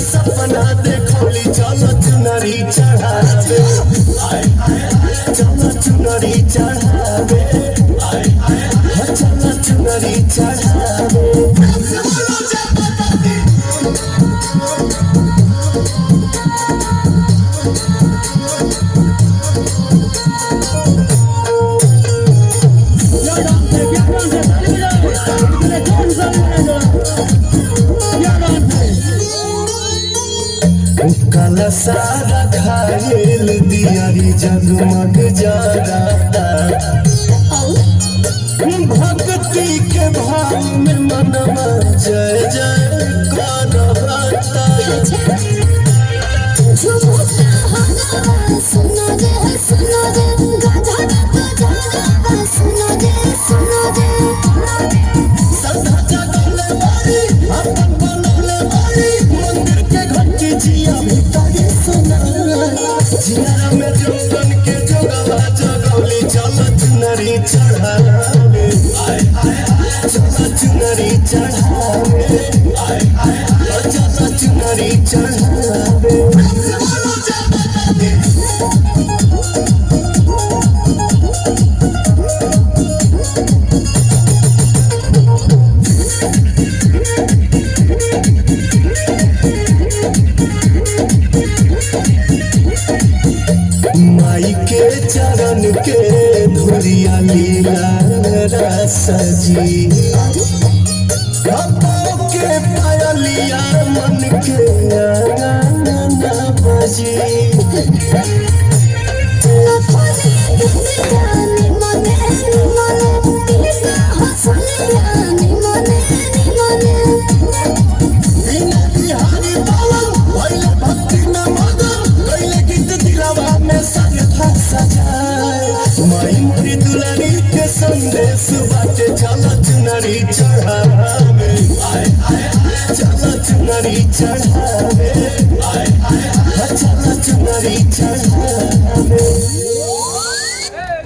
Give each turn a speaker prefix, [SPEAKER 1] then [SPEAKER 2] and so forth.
[SPEAKER 1] सपना देखौली चलो चुनरी चढ़ावे चलो चुनरी चढ़ावे चलो चुनरी चढ़ावे। काला सारा खायल दियारी जगमग जराता भक्ति के भाव में मनवा जय जय करता।
[SPEAKER 2] सुनो रे गाजा गाजा सुनो रे
[SPEAKER 1] सदा जगले बारी अपन बनले बारी मंदिर के घंटी जिया भीतर सुना जिया में जोगन के जोगवा जगौली चल चुनरी चढ़ावे चल चुनरी चढ़ावे चल चुनरी चढ़ावे। माई के चरण के धुरिया लीला सजी के पायलिया मन के गाना बजी। माई मोरी दुलारी के संदेश बाटे चलो चुनरी चढ़ावे चलो चुनरी चढ़ावे चलो चुनरी चढ़ावे।